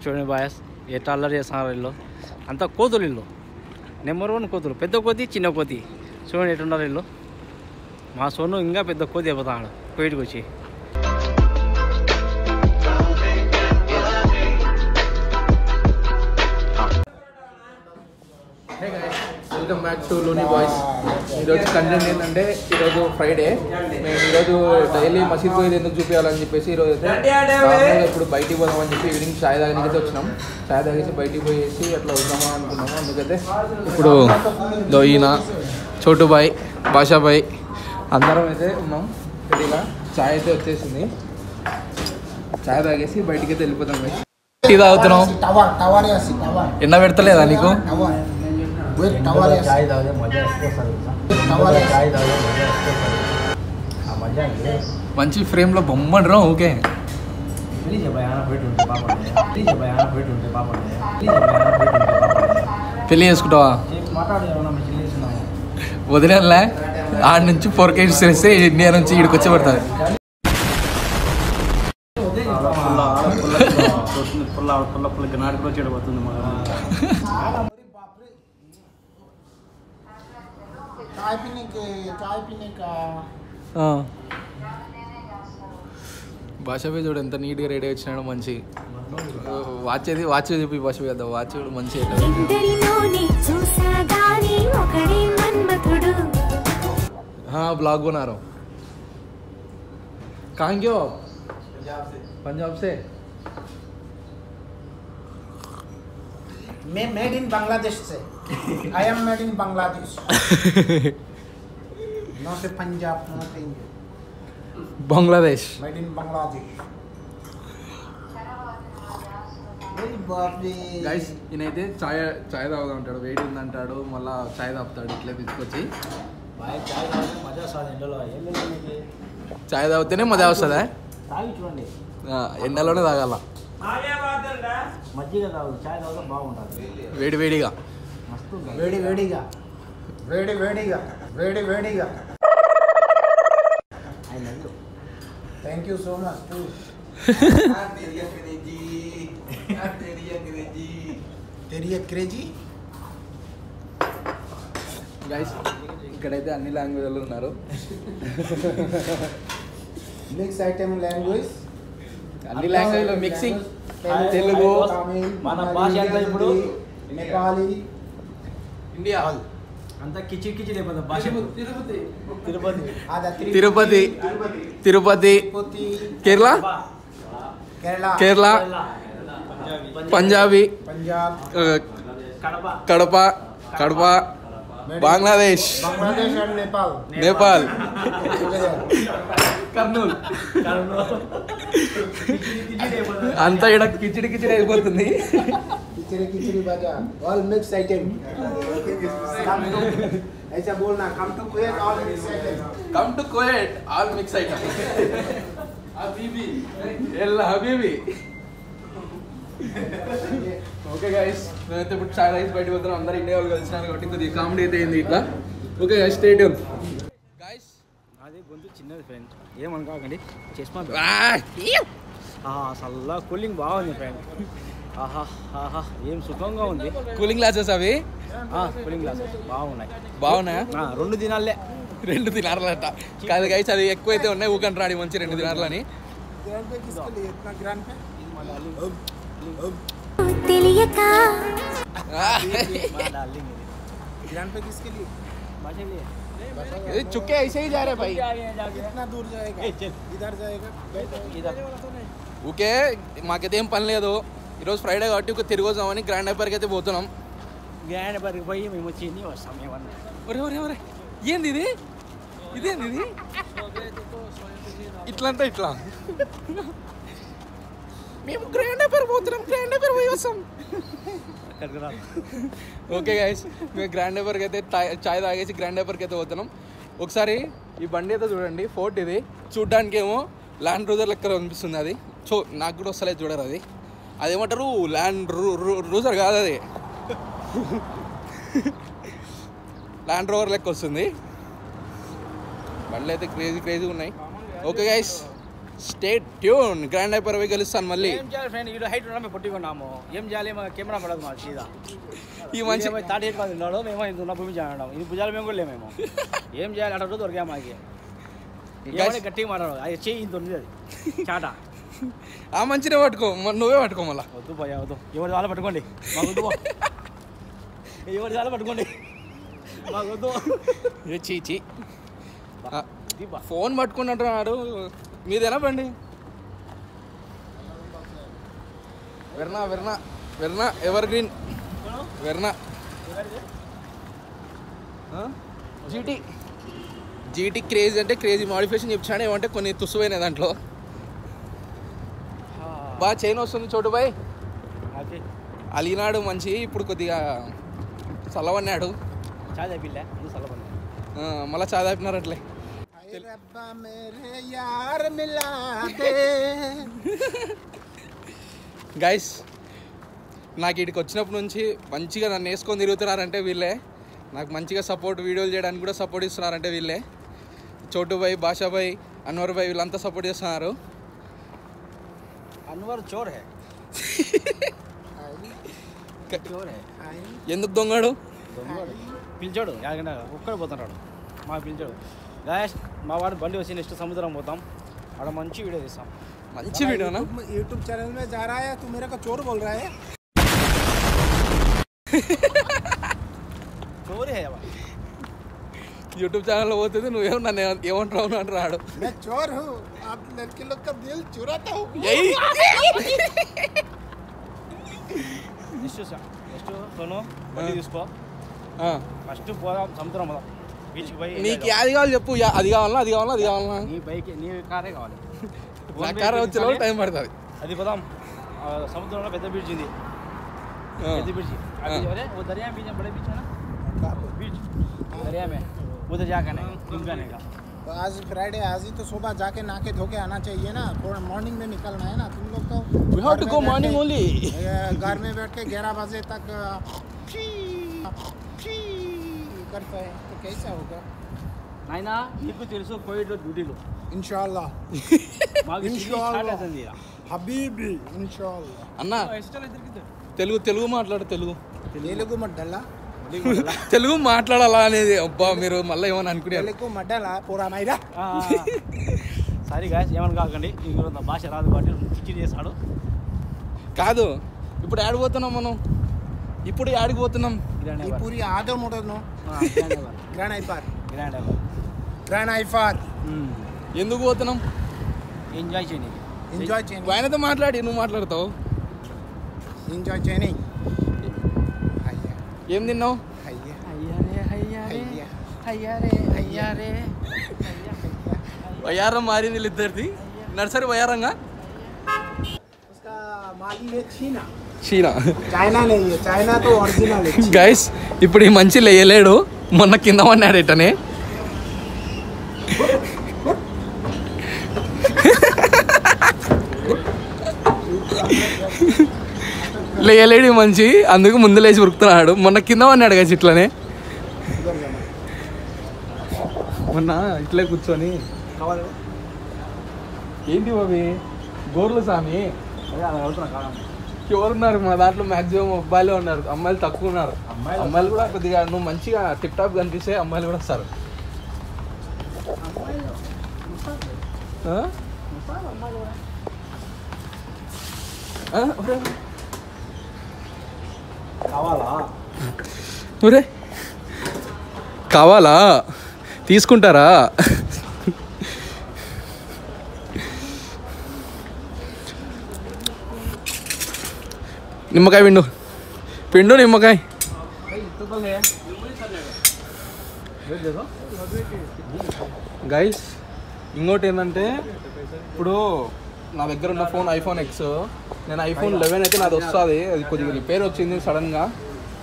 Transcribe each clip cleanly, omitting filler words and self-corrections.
చూడండి బాయస్ ఎట్లా అల్లరి చేస్తున్నారు వీళ్ళు. అంతా కోతులు వీళ్ళు, నెంబర్ 1 కోతులు. పెద్ద కోతి చిన్న కోతి చూడండి ఎట్టున్నారు వీళ్ళు. మా సోను ఇంకా పెద్ద కోతి అయిపోతాడు బయటకు వచ్చి. వెల్కమ్ బ్యాక్ టు లోనీ బాయ్స్. ఈరోజు కంటెంట్ ఏంటంటే, ఈరోజు ఫ్రైడే. మేము ఈరోజు డైలీ మసీద్ పోయేది ఎందుకు చూపించాలని చెప్పేసి ఈరోజు అయితే ఇప్పుడు బయటికి పోదామని చెప్పి ఈవినింగ్ చాయ్ తాగడానికి అయితే వచ్చినాం. చాయ్ తాగేసి బయటికి పోయేసి అట్లా వద్దామా అనుకున్నాము. అందుకైతే ఇప్పుడు ఈయన చోటుబాయ్, భాషాబాయ్ అందరం అయితే ఉన్నాం రెడీగా. చాయ్ అయితే వచ్చేసింది. చాయ్ తాగేసి బయటికి అయితే వెళ్ళిపోతాం. టీ తాగుతున్నాం. ఎన్న పెడతలేదా నీకు? మంచి ఫ్రేమ్ లో బొమ్మడ్రా. ఓకే పెళ్ళి చేసుకుంటావా? వదిలేలా ఆడ నుంచి 4K చేస్తే ఇండియా నుంచి ఇక్కడికి వచ్చి పడుతుంది. భాషపై చూడు ఎంత నీట్గా రెడీ వచ్చినాడు. మంచి వాచ్ చెప్పి భాష కదా, వాచ్ కూడా మంచి ब्लॉग बना रहा हूँ. कहाँ के हो आप? पंजाब से. मैं मेड इन बांग्लादेश से. I am made in Bangladesh. Not से Punjab, not in Bangladesh. Made in Bangladesh. Guys ఈయనైతే చాయ్ తాగుతా ఉంటాడు. వేడి ఉందంటాడు, మళ్ళీ చాయ్ తాపుతాడు ఇట్లా తీసుకొచ్చి. చాయ్ తాగితేనే మజా వస్తుందా? చూడండి ఎండలోనే తాగాల. మజ్జిగ తాగు, చాయ్ తాగితే బాగుంటుంది. వేడి వేడిగా వేడి వేడిగా వేడి వేడిగా వేడి వేడిగా. I love you. Thank you so much too. తెరియా క్రేజీ. గైస్ ఇక్కడైతే అన్ని లాంగ్వేజ్లు ఉన్నారు. మిక్స్ ఐటమ్ లాంగ్వేజ్, అన్ని లాంగ్వేజ్లో మిక్సింగ్. తెలుగు, మన భాష అంతా ఇప్పుడు నేపాలి, ఇండియా అంతా కిచిడి కిచిడి అయిపోతుంది భాష. తిరుపతి, తిరుపతి, కేరళ, కేరళ, పంజాబీ, పంజాబ్, కడప, కడప, బంగ్లాదేశ్, బంగ్లాదేశ్ అండ్ నేపాల్, నేపాల్, కర్నూలు. అంతా ఇక్కడ కిచిడి కిచిడి అయిపోతుంది. కిచిడి కిచిడి బాజా ఆల్ మిక్స్ ఐటమ్. ऐसा बोलना, come to Kuwait all mix item. Come to Kuwait all mix item. Habibi, ella habibi. Okay guys, మేమైతే ఇప్పుడు చాయ్ రైస్ బయటకు వద్దాం. అందరూ ఇండియా వాళ్ళు కలిసినారు కాబట్టి కొద్దిగా కామెడీ అయితే అయింది ఇట్లా. Okay guys, stay tune. Guys అదే గొంతు చిన్నది ఫ్రెండ్, ఏమనుకోకండి. చష్మా అసలు కూలింగ్ బాగుంది ఫ్రెండ్. ఆహా ఆహా ఏం సుఖంగా ఉంది. కూలింగ్ గ్లాసెస్ అవి. కూలింగ్ గ్లాసెస్ బాగున్నాయా? 2 దినాలే. 2 దినార్లట కాదు గైస్, అది ఎక్కువైతే ఉన్నాయి. ఊకంట రాడి మంచి 2 దినార్లని. चुके ऐसे ही जा रहे भाई. कितना दूर जाएगा? इधर जाएगा, इधर. ఓకే మాకైతే ఏం పని లేదు. ఈరోజు ఫ్రైడే కాబట్టి ఒక తిరిగి వద్దామని గ్రాండ్ హైపర్కి అయితే పోతున్నాం. గ్రాండ్ హైపర్కి పోయి మేము చిన్ని వస్తాం. ఏమన్నా ఒరే ఒరే ఒరే ఏంది ఇది? ఇదేంది ఇది? ఇట్లా అంటే ఇట్లా మేము గ్రాండ్ హైపర్ పోతున్నాం. గ్రాండ్ హైపర్ పోయి వస్తాం. ఓకే గైస్, మేము గ్రాండ్ హైపర్కి అయితే చాయ్ తాగేసి గ్రాండ్ హైపర్కి అయితే పోతున్నాం. ఒకసారి ఈ బండి అయితే చూడండి. ఫోర్ట్ ఇది చూడ్డానికి ఏమో ల్యాండ్ క్రూజర్ లెక్క అనిపిస్తుంది. అది నాకు కూడా వస్తలేదు చూడరు. అదేమంటారు ల్యాండ్ క్రూజర్ కాదు, అది ల్యాండ్ రోవర్ లెక్క వస్తుంది. బండ్లు అయితే క్రేజీ ఉన్నాయి. Okay guys, stay tune. Grand hyper పోయి గెలుస్తాను మళ్ళీ. ఏం చేయాలి ఫ్రెండ్, ఈడు హైట్ ఉన్నాము పొట్టికున్నాము, ఏం చేయాలి? మా కెమెరా పడదు మా సీదా. ఈ మంచి తాటి ఎక్కడ ఉన్నాడు, మేము ఇంత ఉన్న భూమి చేయడం, ఇది భుజాలు మేము కూడా లేమేమో. ఏం చేయాలి? అట్లా దొరికా మాకి గట్టిగా మాట్లాడు, అది చెయ్యి ఇంత ఉంది, అది చాట. ఆ మంచినే పట్టుకో, నువ్వే పట్టుకో మళ్ళా. వద్దు పోయా, వద్దు. ఎవరి చాలా పట్టుకోండి, మాకు వద్దు. ఎవరి చాలా పట్టుకోండి, మాకు వద్దు. చీ ఫోన్ పట్టుకుంటున్నాడు. మీదేనా బండి? Verna Verna Verna ever green Verna GT crazy అంటే క్రేజీ మాడిఫికేషన్ చెప్పాడు. ఏమంటే కొన్ని తుస్సుపోయినాయి దాంట్లో. బాగా చైన్ వస్తుంది చోటు బాయ్. అలినాడు మంచి, ఇప్పుడు కొద్దిగా చల్లవన్నాడు. మళ్ళీ చా తాపినారు అట్లే. గైస్ నాకు ఇక్కడికి వచ్చినప్పటి నుంచి మంచిగా నన్ను వేసుకొని తిరుగుతున్నారంటే వీళ్ళే. నాకు మంచిగా సపోర్ట్, వీడియోలు చేయడానికి కూడా సపోర్ట్ ఇస్తున్నారంటే వీళ్ళే. చోటు భాయ్, భాషా భాయ్, అన్వర్ భాయ్ వీళ్ళంతా సపోర్ట్ చేస్తున్నారు. అన్వర్ చోర్ హే. ఎందుకు దొంగడు? పిలిచాడు యాగంటే ఒక్కడే పోతున్నాడు, మాకు పిలిచాడు. గాయస్ మా వాడు బండి వచ్చి నెక్స్ట్ సముద్రం పోతాం, అక్కడ మంచి వీడియో తీస్తాం. మంచి వీడియోనా? यूट्यूब चैनल में जा रहा है, तू मेरे को चोर बोल रहा है? चोर है యూట్యూబ్ ఛానల్లో పోతుంది, నువ్వేమో నన్ను ఏమంటావు అంటాడు. मैं चोर हूँ, आप लड़के लोग का दिल चुराता हूँ. నెక్స్ట్ సోను బండి తీసుకో, ఫస్ట్ పోదాం సముద్రం పోదాం, బీచ్కి పోయి. నీకు అది కావాలి చెప్పు, అది కావాలా అది కావాలా అది కావాలా? నీ బైక్ నీ కారే కావాలి, నా కార్ వచ్చే టైం పడుతుంది. అది పోదాం. సముద్రంలో పెద్ద బ్రిడ్జ్ ఉంది, పెద్ద బ్రిడ్జ్. अरे वो दरिया में बड़े बीच है ना, बीच दरिया में उधर जाकर घूमने का. तो आज फ्राइडे, आज ही तो सुबह जाके नहा के धो के आना चाहिए ना, थोड़ा मॉर्निंग में निकलना है ना. तुम लोग तो We have to go morning only. घर में बैठ के 11 बजे तक करता है, तो कैसा होगा? नाइना నీకు తెలుసు కోవిడ్లో డ్యూటీలు इंशाल्लाह మాకు इंशाल्लाह అవుతుంది हबीबी इंशाल्लाह. అన్న తెలుగు మాట్లాడు. తెలుగు మడ్డలా, తెలుగు మాట్లాడాలా అనేది. అబ్బా మీరు మళ్ళీ ఏమని అనుకున్నారు. తెలుగు మడ్డలా పూరా మైరా. సారీ గాయస్, ఏమని కాకండి, ఇంకో భాష రాదు కాబట్టి చిచ్చి చేస్తాడు. కాదు, ఇప్పుడు ఆడిపోతున్నాం మనం, ఇప్పుడు ఆడిపోతున్నాం. ఈ పూరి ఆదో మోడల్ను గ్రాండ్ ఐఫార్, గ్రాండ్ ఐఫార్. ఎందుకు పోతున్నాం? ఎంజాయ్ చేయండి, ఎంజాయ్ చేయండి. ఆయనతో మాట్లాడి నువ్వు మాట్లాడతావు. ఎంజాయ్ చేయండి. ఏం తిన్నావు? వయారం మారింది ఇద్దరిది. నర్సరీ వయారంగా చీనా చైనా తో ఒరిజినల్. గైస్ ఇప్పుడు ఈ మంచి లేయలేడు, మొన్న కింద పన్నాడు ఇట్టనే. లేయలేడు మంచి, అందుకు ముందు లేచి ఉరుకుతున్నాడు. మొన్న కింద పన్నాడు గైస్ ఇట్లనే. మొన్న ఇట్లే కూర్చొని ఏంటి బాబీ గోర్లు సామి ఎవరున్నారు మా దాంట్లో? మ్యాక్సిమం అబ్బాయిలే ఉన్నారు, అమ్మాయిలు తక్కువ ఉన్నారు. అమ్మాయిలు కూడా కొద్దిగా నువ్వు మంచిగా టిప్ టాప్ కనిపిస్తే అమ్మాయిలు కూడా వస్తారు. ఒరే కావాలా? తీసుకుంటారా? నిమ్మకాయ పిండు నిమ్మకాయ. గైస్ ఇంకోటి ఏంటంటే, ఇప్పుడు నా దగ్గర ఉన్న ఫోన్ ఐఫోన్ ఎక్స్, నేను ఐఫోన్ 11 అయితే నాది వస్తుంది. అది కొద్దిగా రిపేర్ వచ్చింది, సడన్గా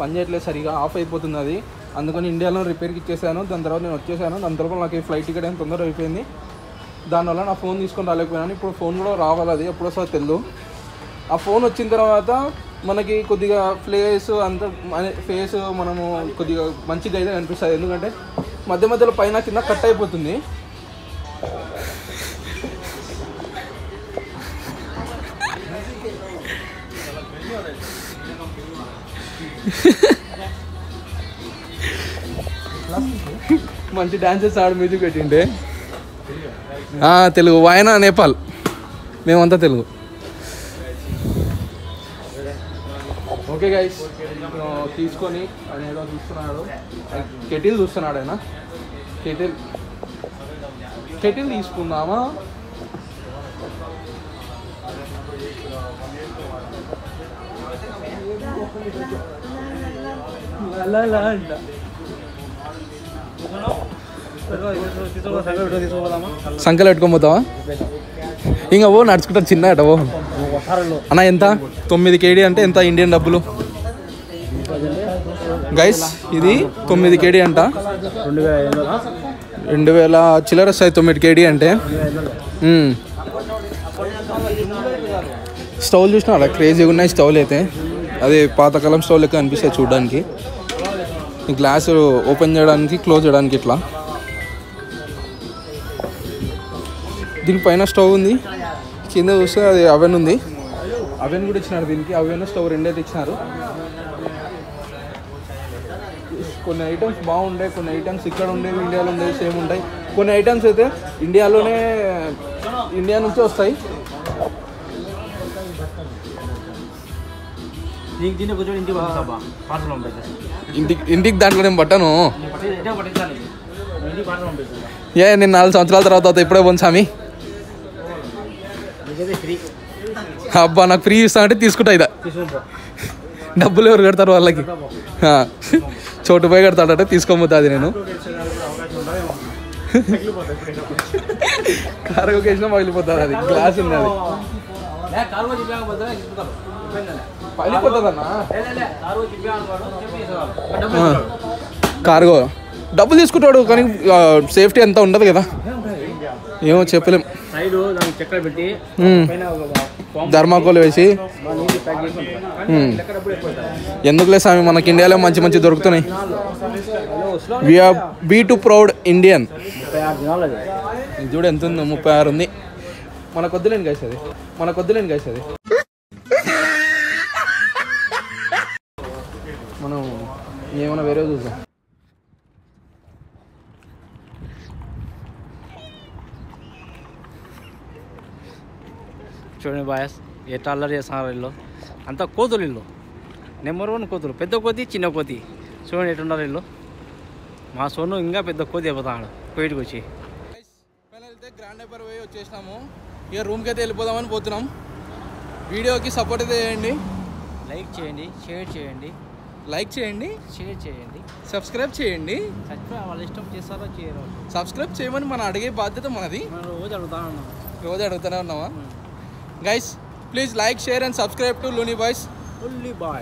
పని చేయట్లేదు, సరిగా ఆఫ్ అయిపోతుంది అది. అందుకని ఇండియాలో రిపేర్కి ఇచ్చేసాను. దాని తర్వాత నేను వచ్చేసాను. దాని తర్వాత నాకు ఈ ఫ్లైట్ టికెట్ ఏం తొందరగా అయిపోయింది. దానివల్ల నా ఫోన్ తీసుకొని రాలేకపోయాను. ఇప్పుడు ఫోన్ కూడా రావాలి, అది ఎప్పుడు వస్తుందో తెలియదు. ఆ ఫోన్ వచ్చిన తర్వాత మనకి కొద్దిగా ఫేస్ మనము కొద్దిగా మంచిగా అయితే కనిపిస్తుంది. ఎందుకంటే మధ్య మధ్యలో పైన కింద కట్ అయిపోతుంది. మంచి డాన్సెస్ ఆడు మ్యూజిక్ పెట్టిండే. తెలుగు, ఆయన నేపాల్, మేమంతా తెలుగు. ఓకే గైస్, తీసుకొని ఆయన ఏదో చూస్తున్నాడు, కెటిల్ చూస్తున్నాడు ఆయన. కెటిల్ తీసుకుందామా? సంకలు పెట్టుకొని పోతావా? ఇంకా ఓ నడుచుకుంటా చిన్న అటవో అన్న. ఎంత 9 kg అంటే ఎంత ఇండియన్ డబ్బులు గైస్? ఇది 9 kg అంట, 2000 చిల్లర వస్తాయి 9 kg అంటే. స్టవ్లు చూసినా అలా క్రేజీగా ఉన్నాయి స్టవ్లు అయితే. అదే పాతకాలం స్టవ్ లెక్క అనిపిస్తాయి చూడడానికి. గ్లాస్ ఓపెన్ చేయడానికి, క్లోజ్ చేయడానికి ఇట్లా. దీనిపైన స్టవ్ ఉంది, కింద చూస్తే అది అవెన్ ఉంది. అవెన్ కూడా ఇచ్చినారు దీనికి, అవెన్ స్టవ్ రెండైతే ఇచ్చినారు. కొన్ని ఐటమ్స్ బాగుంటాయి, కొన్ని ఐటమ్స్ ఇక్కడ ఉండేవి ఇండియాలో ఉండేవి సేమ్ ఉంటాయి. కొన్ని ఐటమ్స్ అయితే ఇండియా నుంచి వస్తాయి. ఇంటికి దాంట్లో నేను పట్టాను. నేను 4 సంవత్సరాల తర్వాత ఇప్పుడే పోను స్వామి. అబ్బా, నాకు ఫ్రీ ఇస్తా అంటే తీసుకుంటా. ఇదా డబ్బులు ఎవరు కడతారు వాళ్ళకి? చోటు పోయి కడతాడంటే తీసుకోబోతుంది. నేను కారు కేసినా పగిలిపోతుంది. అది గ్లాస్ ఉంది, అది పగిలిపోతుందన్నా. కార్గో డబ్బులు తీసుకుంటాడు కానీ సేఫ్టీ అంతా ఉండదు కదా, ఏమో చెప్పలేం. ధర్మాకోల్ వేసి ఎందుకులే స్వామి, మనకి ఇండియాలో మంచి మంచి దొరుకుతున్నాయి. We are be to proud Indian. చూడు ఎంత ఉంది, 36 ఉంది. మనకు వద్దులేండి గైస్ అది. మనం ఏమైనా వేరే చూద్దాం. చూడండి బాయస్, ఎట్లా అల్లరి చేస్తున్నారు వీళ్ళు. అంతా కోతులు ఇల్లు, నెంబర్ 1 కోతులు. పెద్ద కోతి, చిన్న కోతి. చూడండి ఎట్టున్నారు వీళ్ళు. మా సోను ఇంకా పెద్ద కోతి అయిపోతాడు బయటకు వచ్చి. అయితే గ్రాండ్ హైపర్ పోయి వచ్చేసినాము. ఇక రూమ్కి అయితే వెళ్ళిపోదామని పోతున్నాం. వీడియోకి సపోర్ట్ అయితే చేయండి, లైక్ చేయండి, షేర్ చేయండి, సబ్స్క్రైబ్ చేయండి. వాళ్ళు ఇష్టం చేస్తారో చేయరు. సబ్స్క్రైబ్ చేయమని మనం అడిగే బాధ్యత మనది. రోజు అడుగుతూనే ఉన్నామా? Guys please like, share and subscribe to Looney boys. Only boy.